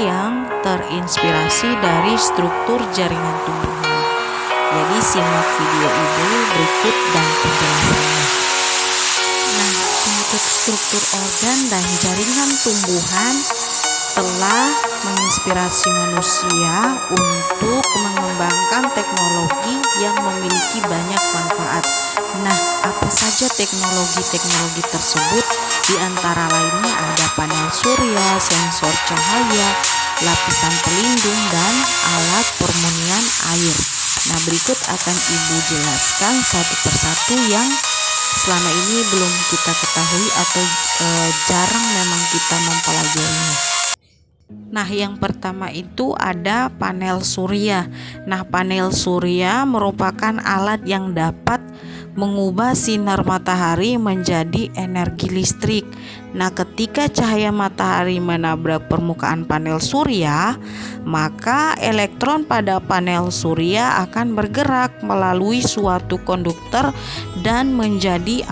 yang terinspirasi dari struktur jaringan tumbuhan. Jadi simak video ibu berikut dan penjelasannya. Nah, untuk struktur organ dan jaringan tumbuhan telah menginspirasi manusia untuk mengembangkan teknologi yang memiliki banyak manfaat. Nah, apa saja teknologi-teknologi tersebut? Di antara lainnya ada panel surya, sensor cahaya, lapisan pelindung, dan alat permunian air. Nah, berikut akan Ibu jelaskan satu persatu yang selama ini belum kita ketahui atau jarang memang kita mempelajarinya. Nah, yang pertama itu ada panel surya. Nah, panel surya merupakan alat yang dapat mengubah sinar matahari menjadi energi listrik. Nah, ketika cahaya matahari menabrak permukaan panel surya, maka elektron pada panel surya akan bergerak melalui suatu konduktor dan menjadi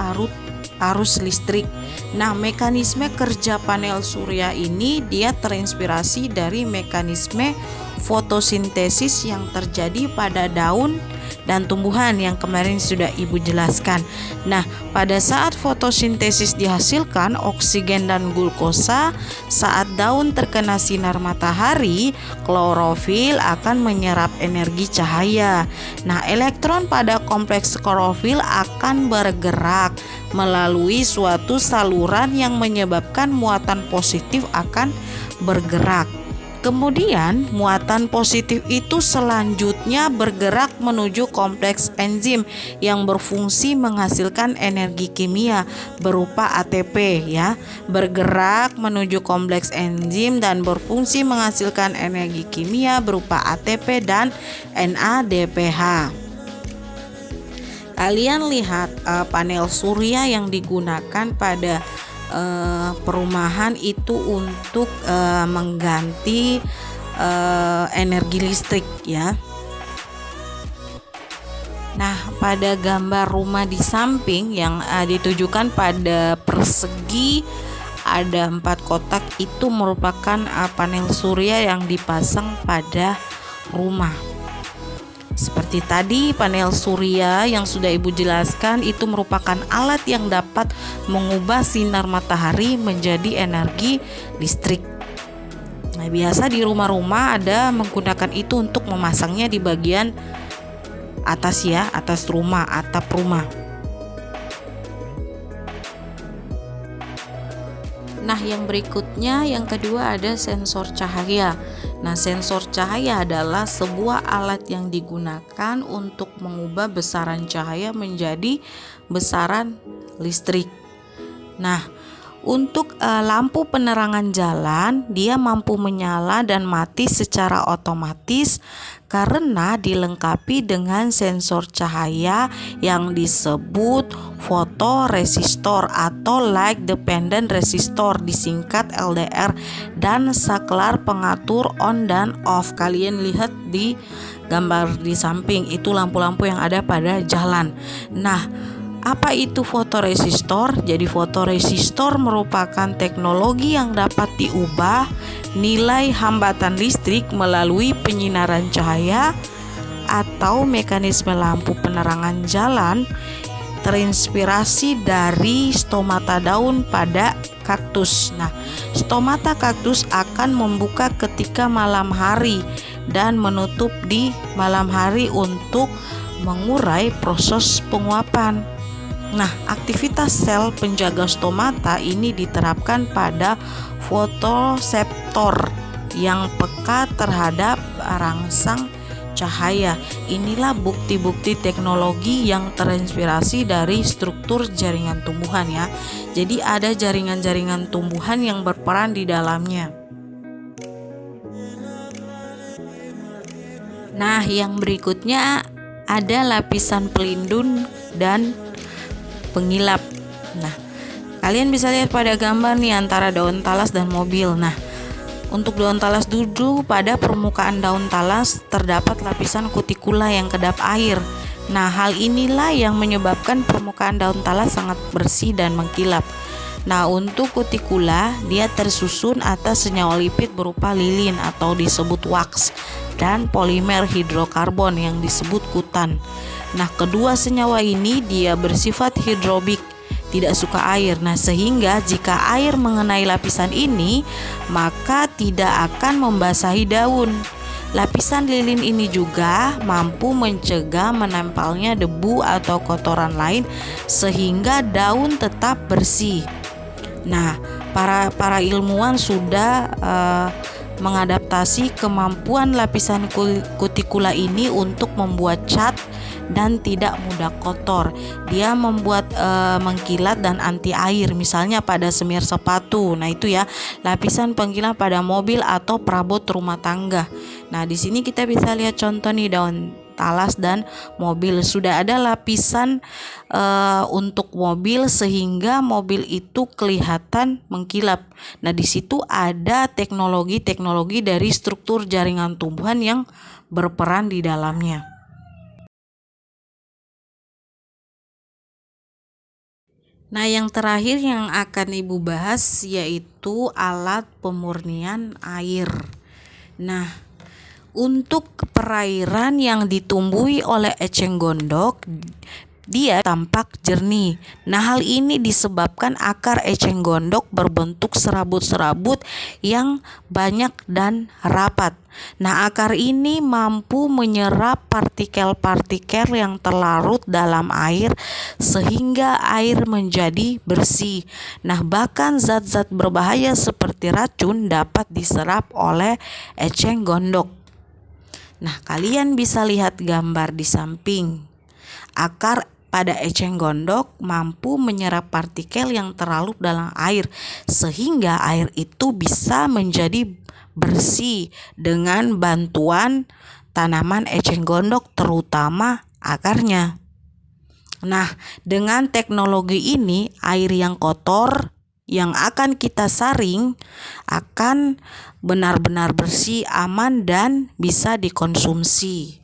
arus listrik. Nah, mekanisme kerja panel surya ini dia terinspirasi dari mekanisme fotosintesis yang terjadi pada daun dan tumbuhan yang kemarin sudah Ibu jelaskan. Nah, pada saat fotosintesis dihasilkan oksigen dan glukosa, saat daun terkena sinar matahari, klorofil akan menyerap energi cahaya. Nah, elektron pada kompleks klorofil akan bergerak melalui suatu saluran yang menyebabkan muatan positif akan bergerak. Kemudian muatan positif itu selanjutnya bergerak menuju kompleks enzim yang berfungsi menghasilkan energi kimia berupa ATP ya. Bergerak menuju kompleks enzim dan berfungsi menghasilkan energi kimia berupa ATP dan NADPH. Kalian lihat panel surya yang digunakan pada perumahan itu untuk mengganti energi listrik ya. Nah, pada gambar rumah di samping yang ditujukan pada persegi ada 4 kotak, itu merupakan panel surya yang dipasang pada rumah. Seperti tadi panel surya yang sudah Ibu jelaskan itu merupakan alat yang dapat mengubah sinar matahari menjadi energi listrik. Nah, biasa di rumah-rumah ada menggunakan itu untuk memasangnya di bagian atas ya, atas rumah, atap rumah. Nah, yang berikutnya yang kedua ada sensor cahaya. Nah, sensor cahaya adalah sebuah alat yang digunakan untuk mengubah besaran cahaya menjadi besaran listrik. Nah, untuk lampu penerangan jalan, dia mampu menyala dan mati secara otomatis karena dilengkapi dengan sensor cahaya yang disebut fotoresistor atau light dependent resistor, disingkat LDR, dan saklar pengatur on dan off. Kalian lihat di gambar di samping itu lampu-lampu yang ada pada jalan. Nah, apa itu fotoresistor? Jadi fotoresistor merupakan teknologi yang dapat diubah nilai hambatan listrik melalui penyinaran cahaya atau mekanisme lampu penerangan jalan terinspirasi dari stomata daun pada kaktus. Nah, stomata kaktus akan membuka ketika malam hari dan menutup di malam hari untuk mengurai proses penguapan. Nah, aktivitas sel penjaga stomata ini diterapkan pada fotoseptor yang peka terhadap rangsang cahaya. Inilah bukti-bukti teknologi yang terinspirasi dari struktur jaringan tumbuhan ya. Jadi ada jaringan-jaringan tumbuhan yang berperan di dalamnya. Nah, yang berikutnya ada lapisan pelindung dan pengilap. Nah, kalian bisa lihat pada gambar nih antara daun talas dan mobil. Nah, untuk daun talas dulu, pada permukaan daun talas terdapat lapisan kutikula yang kedap air. Nah, hal inilah yang menyebabkan permukaan daun talas sangat bersih dan mengkilap. Nah, untuk kutikula dia tersusun atas senyawa lipid berupa lilin atau disebut wax dan polimer hidrokarbon yang disebut kutan. Nah, kedua senyawa ini dia bersifat hidrobik, tidak suka air. Nah, sehingga jika air mengenai lapisan ini, maka tidak akan membasahi daun. Lapisan lilin ini juga mampu mencegah menempelnya debu atau kotoran lain sehingga daun tetap bersih. Nah, para ilmuwan sudah mengadaptasi kemampuan lapisan kutikula ini untuk membuat cat dan tidak mudah kotor. Dia membuat mengkilat dan anti air, misalnya pada semir sepatu. Nah, itu ya, lapisan pengkilat pada mobil atau perabot rumah tangga. Nah, di sini kita bisa lihat contoh nih, daun talas dan mobil. Sudah ada lapisan untuk mobil sehingga mobil itu kelihatan mengkilap. Nah, di situ ada teknologi dari struktur jaringan tumbuhan yang berperan di dalamnya. Nah, yang terakhir yang akan Ibu bahas yaitu alat pemurnian air. Nah, untuk perairan yang ditumbuhi oleh eceng gondok, dia tampak jernih. Nah, hal ini disebabkan akar eceng gondok berbentuk serabut-serabut yang banyak dan rapat. Nah, akar ini mampu menyerap partikel-partikel yang terlarut dalam air sehingga air menjadi bersih. Nah, bahkan zat-zat berbahaya seperti racun dapat diserap oleh eceng gondok. Nah, kalian bisa lihat gambar di samping. Akar pada eceng gondok mampu menyerap partikel yang terlarut dalam air sehingga air itu bisa menjadi bersih dengan bantuan tanaman eceng gondok, terutama akarnya. Nah, dengan teknologi ini, air yang kotor yang akan kita saring akan benar-benar bersih, aman, dan bisa dikonsumsi.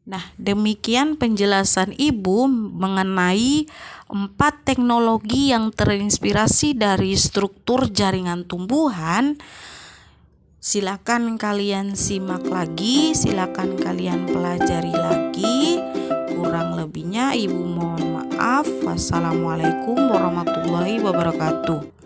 Nah, demikian penjelasan Ibu mengenai 4 teknologi yang terinspirasi dari struktur jaringan tumbuhan. Silakan kalian simak lagi, silakan kalian pelajari lagi. Kurang lebihnya Ibu mohon maaf. Wassalamualaikum warahmatullahi wabarakatuh.